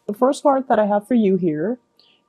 The first card that I have for you here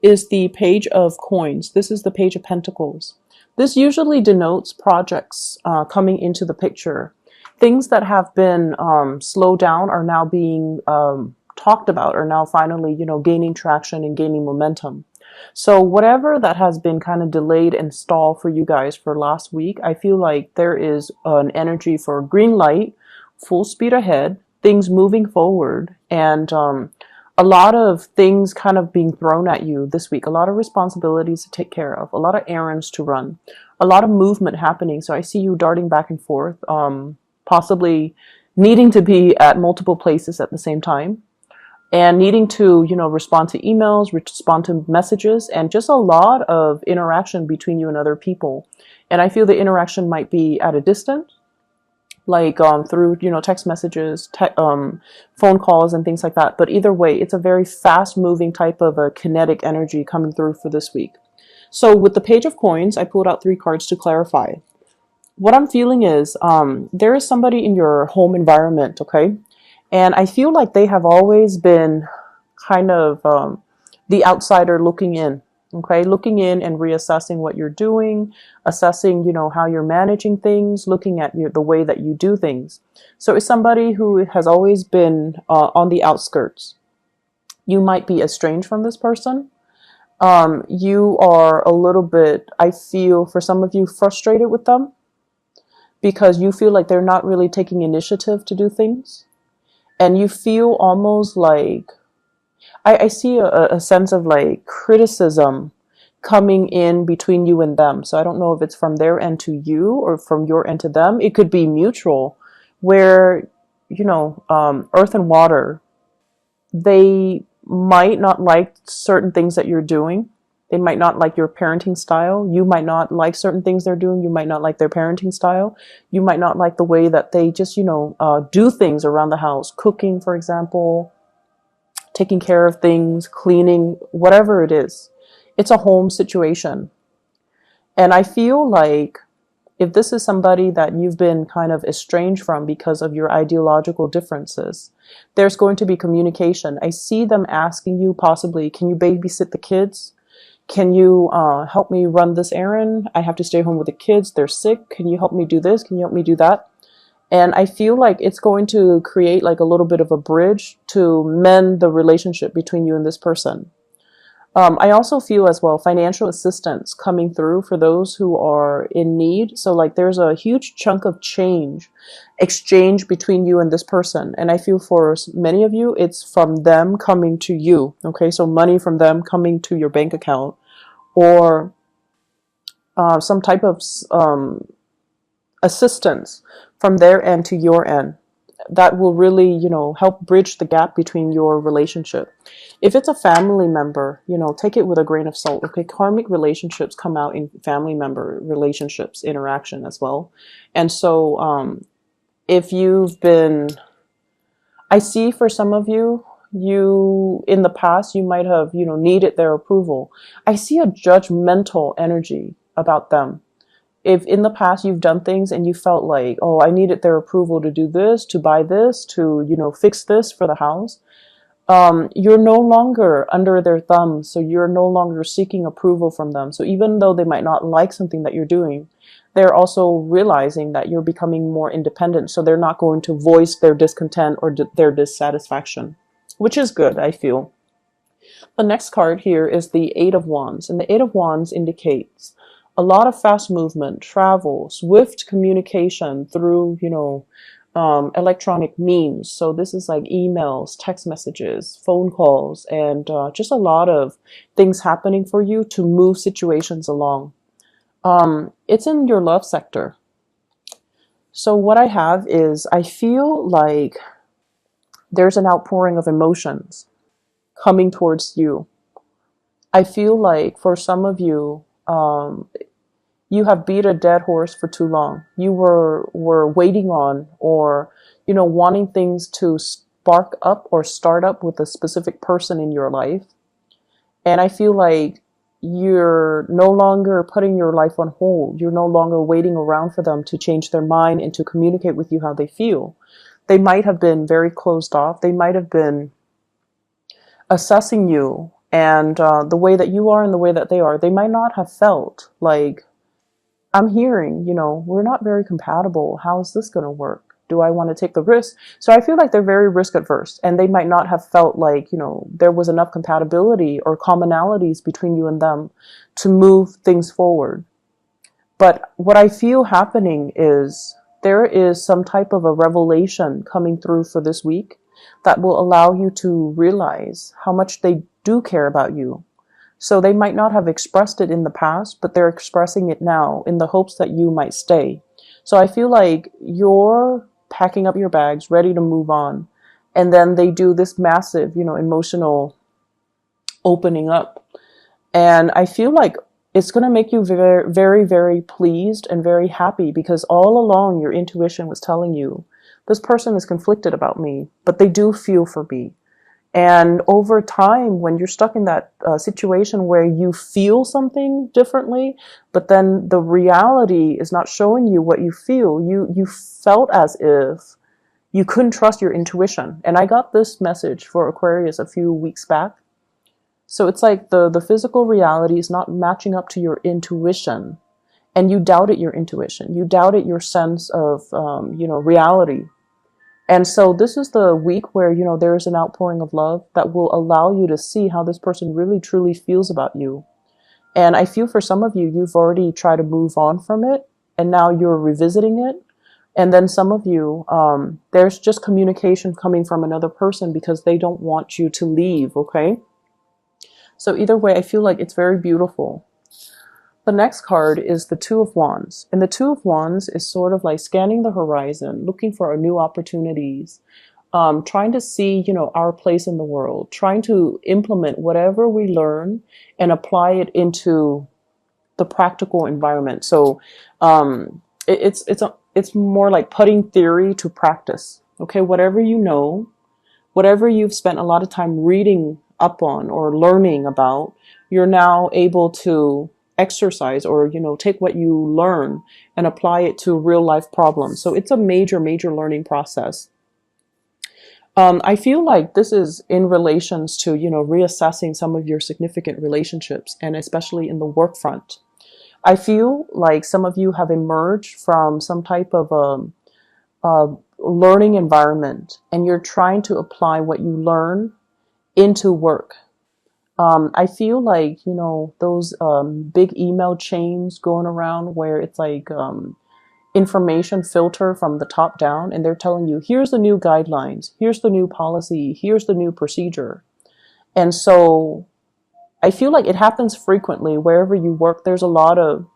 is the Page of Coins. This is the Page of Pentacles. This usually denotes projects coming into the picture. Things that have been slowed down are now being talked about, are now finally, gaining traction and gaining momentum. So whatever that has been kind of delayed and stalled for you guys for last week, I feel like there is an energy for green light, full speed ahead, things moving forward, and a lot of things kind of being thrown at you this week, a lot of responsibilities to take care of, a lot of errands to run, a lot of movement happening. So I see you darting back and forth, possibly needing to be at multiple places at the same time, and needing to, respond to emails, respond to messages, and just a lot of interaction between you and other people. And I feel the interaction might be at a distance, like through, text messages, phone calls, and things like that. But either way, it's a very fast moving type of a kinetic energy coming through for this week. So with the Page of Coins, I pulled out 3 cards to clarify. What I'm feeling is there is somebody in your home environment, okay? And I feel like they have always been kind of the outsider looking in, okay? Looking in and reassessing what you're doing, assessing, how you're managing things, looking at the way that you do things. So it's somebody who has always been on the outskirts. You might be estranged from this person. You are a little bit, I feel, for some of you, frustrated with them because you feel like they're not really taking initiative to do things. And you feel almost like, I see a sense of like criticism coming in between you and them. So I don't know if it's from their end to you or from your end to them. It could be mutual, where, earth and water, they might not like certain things that you're doing. They might not like your parenting style. You might not like certain things they're doing. You might not like their parenting style. You might not like the way that they just, do things around the house. Cooking, for example, taking care of things, cleaning, whatever it is. It's a home situation. And I feel like if this is somebody that you've been kind of estranged from because of your ideological differences, there's going to be communication. I see them asking you possibly, can you babysit the kids? Can you help me run this errand? I have to stay home with the kids. They're sick. Can you help me do this? Can you help me do that? And I feel like it's going to create like a little bit of a bridge to mend the relationship between you and this person. I also feel as well financial assistance coming through for those who are in need. So like there's a huge chunk of exchange between you and this person. And I feel for many of you, it's from them coming to you. Okay, so money from them coming to your bank account, or some type of assistance from their end to your end. That will really, help bridge the gap between your relationship. If it's a family member, take it with a grain of salt. Okay, karmic relationships come out in family member relationships, interaction as well. And so if you've been, I see for some of you, in the past, you might have, needed their approval. I see a judgmental energy about them. If in the past you've done things and you felt like, oh, I needed their approval to do this, to buy this, to, fix this for the house, you're no longer under their thumb. So you're no longer seeking approval from them. So even though they might not like something that you're doing, they're also realizing that you're becoming more independent. So they're not going to voice their discontent or their dissatisfaction, which is good, I feel. The next card here is the Eight of Wands. And the Eight of Wands indicates a lot of fast movement, travel, swift communication through, electronic means. So this is like emails, text messages, phone calls, and just a lot of things happening for you to move situations along. It's in your love sector. So what I have is I feel like there's an outpouring of emotions coming towards you. I feel like for some of you, you have beat a dead horse for too long. You were waiting on, or, wanting things to spark up or start up with a specific person in your life. And I feel like you're no longer putting your life on hold. You're no longer waiting around for them to change their mind and to communicate with you how they feel. They might have been very closed off. They might have been assessing you and the way that you are and the way that they are. They might not have felt like, I'm hearing, we're not very compatible. How is this going to work? Do I want to take the risk? So I feel like they're very risk adverse, and they might not have felt like, there was enough compatibility or commonalities between you and them to move things forward. But what I feel happening is there is some type of a revelation coming through for this week that will allow you to realize how much they do care about you. So they might not have expressed it in the past, but they're expressing it now in the hopes that you might stay. So I feel like you're packing up your bags, ready to move on. And then they do this massive, emotional opening up. And I feel like it's going to make you very, very, very pleased and very happy, because all along your intuition was telling you, this person is conflicted about me, but they do feel for me. And over time, when you're stuck in that situation where you feel something differently, but then the reality is not showing you what you feel, you felt as if you couldn't trust your intuition. And I got this message for Aquarius a few weeks back. So it's like the physical reality is not matching up to your intuition, and you doubted your intuition. You doubted your sense of, reality. And so this is the week where, there is an outpouring of love that will allow you to see how this person really truly feels about you. And I feel for some of you, you've already tried to move on from it, and now you're revisiting it. And then some of you, there's just communication coming from another person because they don't want you to leave, okay? So either way, I feel like it's very beautiful. The next card is the Two of Wands. And the Two of Wands is sort of like scanning the horizon, looking for new opportunities, trying to see, our place in the world, trying to implement whatever we learn and apply it into the practical environment. So it's more like putting theory to practice. Okay, whatever you know, whatever you've spent a lot of time reading up on or learning about, you're now able to exercise or, take what you learn and apply it to real life problems. So it's a major, major learning process. I feel like this is in relations to, reassessing some of your significant relationships, and especially in the work front. I feel like some of you have emerged from some type of learning environment, and you're trying to apply what you learn into work. I feel like, those big email chains going around where it's like information filter from the top down, and they're telling you, here's the new guidelines, here's the new policy, here's the new procedure. And so I feel like it happens frequently wherever you work. There's a lot of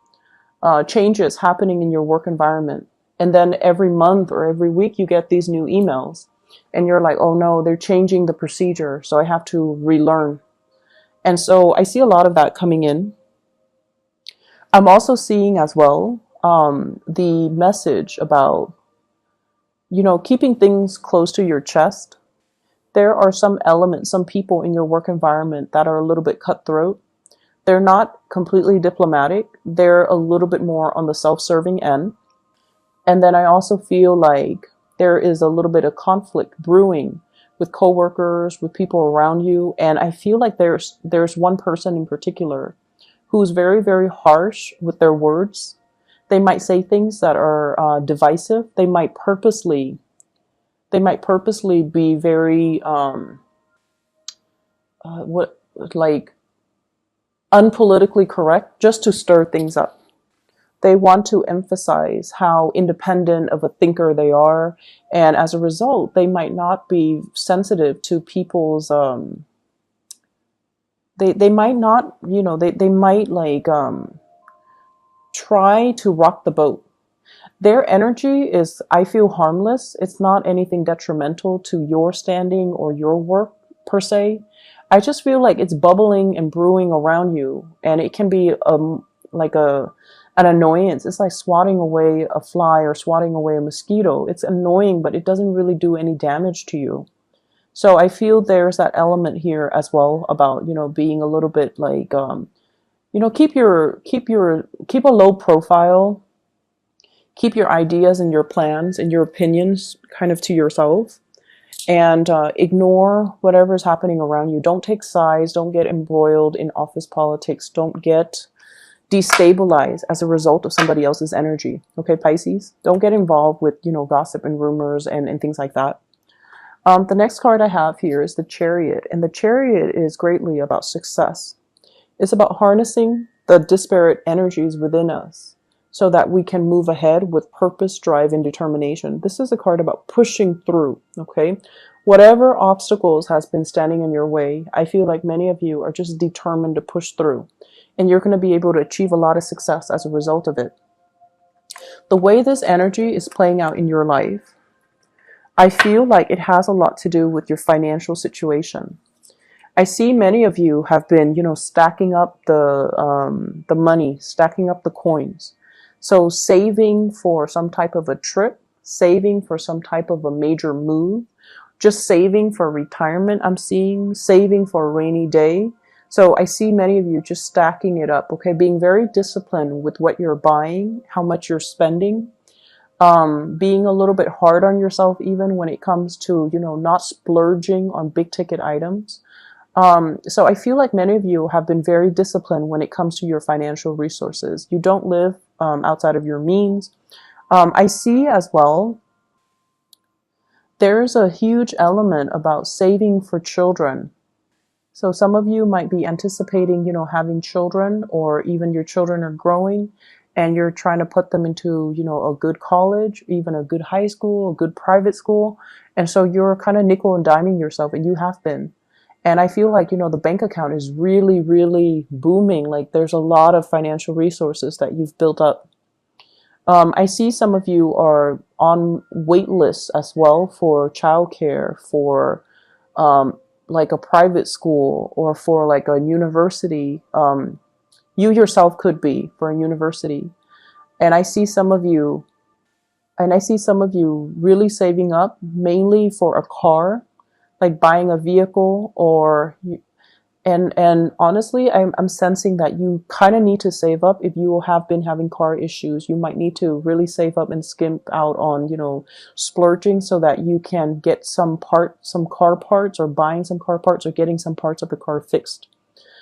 changes happening in your work environment. And then every month or every week you get these new emails, and you're like, oh no, they're changing the procedure, so I have to relearn. And so I see a lot of that coming in. I'm also seeing as well the message about, keeping things close to your chest. There are some elements, some people in your work environment that are a little bit cutthroat. They're not completely diplomatic. They're a little bit more on the self-serving end. And then I also feel like there is a little bit of conflict brewing with coworkers, with people around you. And I feel like there's one person in particular who's very, very harsh with their words. They might say things that are divisive. They might purposely be very unpolitically correct, just to stir things up. They want to emphasize how independent of a thinker they are, and as a result, they might not be sensitive to people's. They might not, they might try to rock the boat. Their energy is, I feel, harmless. It's not anything detrimental to your standing or your work per se. I just feel like it's bubbling and brewing around you, and it can be like an annoyance. It's like swatting away a fly or swatting away a mosquito. It's annoying, but it doesn't really do any damage to you. So I feel there's that element here as well about, being a little bit like, keep a low profile, keep your ideas and your plans and your opinions kind of to yourself. and ignore whatever is happening around you. Don't take sides. Don't get embroiled in office politics. Don't get destabilized as a result of somebody else's energy. Okay, Pisces? Don't get involved with, gossip and rumors and things like that. The next card I have here is the Chariot, and the Chariot is greatly about success. It's about harnessing the disparate energies within us so that we can move ahead with purpose, drive, and determination. This is a card about pushing through, okay? Whatever obstacles has been standing in your way, I feel like many of you are just determined to push through, and you're going to be able to achieve a lot of success as a result of it. The way this energy is playing out in your life, I feel like it has a lot to do with your financial situation. I see many of you have been, stacking up the money, stacking up the coins. So saving for some type of a trip, saving for some type of a major move, just saving for retirement. I'm seeing saving for a rainy day. So I see many of you just stacking it up, okay? Being very disciplined with what you're buying, how much you're spending. Being a little bit hard on yourself even when it comes to, not splurging on big ticket items. So I feel like many of you have been very disciplined when it comes to your financial resources. You don't live outside of your means. I see as well, there's a huge element about saving for children. So some of you might be anticipating, having children, or even your children are growing and you're trying to put them into, a good college, even a good high school, a good private school. And so you're kind of nickel and diming yourself, and you have been. And I feel like, the bank account is really, really booming. Like there's a lot of financial resources that you've built up. I see some of you are on wait lists as well for childcare, for like a private school, or for like a university. You yourself could be for a university. And I see some of you, really saving up mainly for a car, like buying a vehicle, or and honestly, I'm sensing that you kind of need to save up. If you have been having car issues, you might need to really save up and skimp out on, splurging, so that you can get some car parts, or buying some car parts, or getting some parts of the car fixed.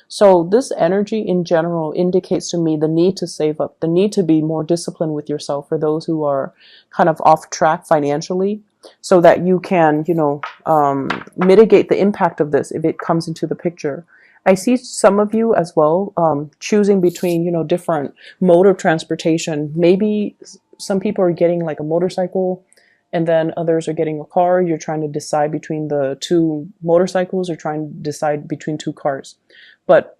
So this energy in general indicates to me the need to save up, the need to be more disciplined with yourself for those who are kind of off track financially, so that you can, mitigate the impact of this if it comes into the picture. I see some of you as well choosing between, different mode of transportation. Maybe some people are getting like a motorcycle, and then others are getting a car. You're trying to decide between the two motorcycles, or trying to decide between two cars. But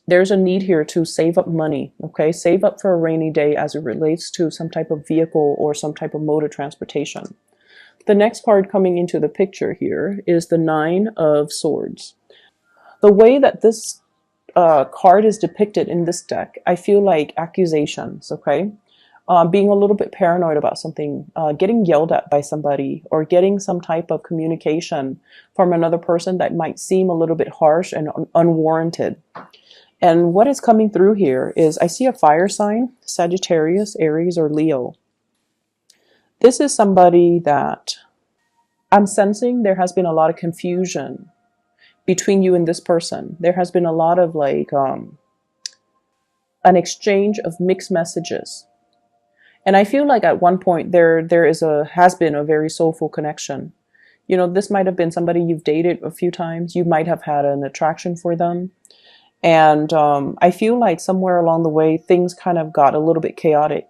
there's a need here to save up money, okay? Save up for a rainy day as it relates to some type of vehicle or some type of mode of transportation. The next card coming into the picture here is the Nine of Swords. The way that this card is depicted in this deck, I feel like accusations, okay? Being a little bit paranoid about something, getting yelled at by somebody, or getting some type of communication from another person that might seem a little bit harsh and unwarranted. And what is coming through here is I see a fire sign, Sagittarius, Aries, or Leo. This is somebody that I'm sensing there has been a lot of confusion between you and this person. There has been a lot of like an exchange of mixed messages. And I feel like at one point there has been a very soulful connection. This might have been somebody you've dated a few times. You might have had an attraction for them. And I feel like somewhere along the way, things kind of got a little bit chaotic.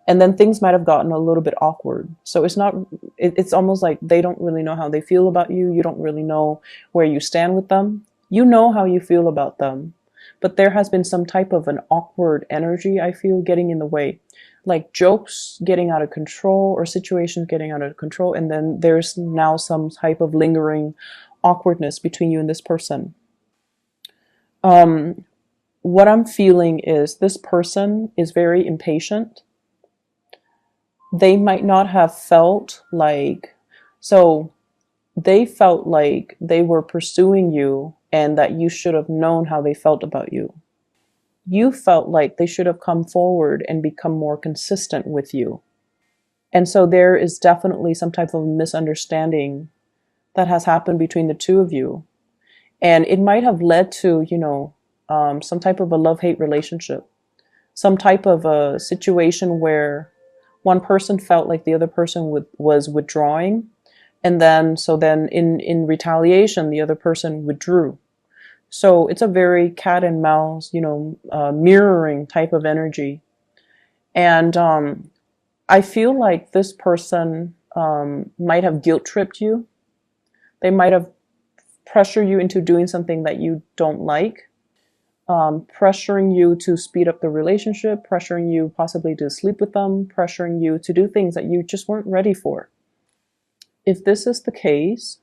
And then things might have gotten a little bit awkward. So it's almost like they don't really know how they feel about you. You don't really know where you stand with them. You know how you feel about them. But there has been some type of an awkward energy, I feel, getting in the way. Like jokes getting out of control, or situations getting out of control. And then there's now some type of lingering awkwardness between you and this person. What I'm feeling is this person is very impatient. They might not have felt like, they felt like they were pursuing you and that you should have known how they felt about you. You felt like they should have come forward and become more consistent with you. And so there is definitely some type of misunderstanding that has happened between the two of you. And it might have led to, some type of a love-hate relationship, some type of a situation where one person felt like the other person was withdrawing. And then, in retaliation, the other person withdrew. So it's a very cat and mouse, mirroring type of energy. And I feel like this person might have guilt tripped you. They might have pressured you into doing something that you don't like, pressuring you to speed up the relationship, pressuring you possibly to sleep with them, pressuring you to do things that you just weren't ready for. If this is the case,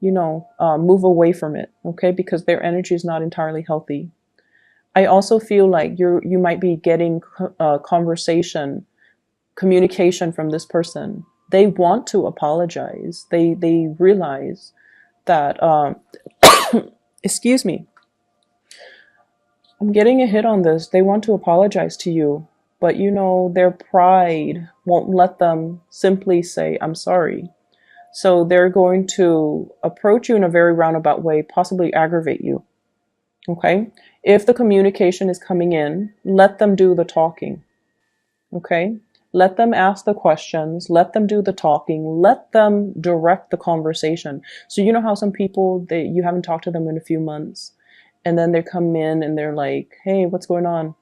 move away from it, okay? Because their energy is not entirely healthy. I also feel like you might be getting communication from this person. They want to apologize. They realize that, excuse me, I'm getting a hit on this. They want to apologize to you, but their pride won't let them simply say, I'm sorry. So they're going to approach you in a very roundabout way, possibly aggravate you. Okay? If the communication is coming in, let them do the talking. Okay? Let them ask the questions. Let them do the talking. Let them direct the conversation. So you know how some people, you haven't talked to them in a few months, and then they come in and they're like, hey, what's going on?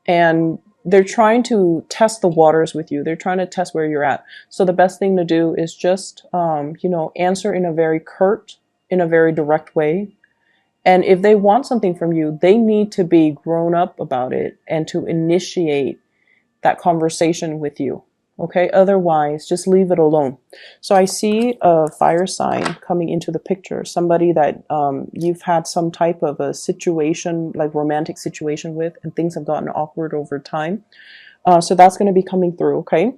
And they're trying to test the waters with you. They're trying to test where you're at. So the best thing to do is just, answer in a very curt, in a very direct way. And if they want something from you, they need to be grown up about it and to initiate that conversation with you. Okay? Otherwise, just leave it alone. So I see a fire sign coming into the picture. Somebody that you've had some type of a situation, like romantic situation with, and things have gotten awkward over time. So that's going to be coming through, okay?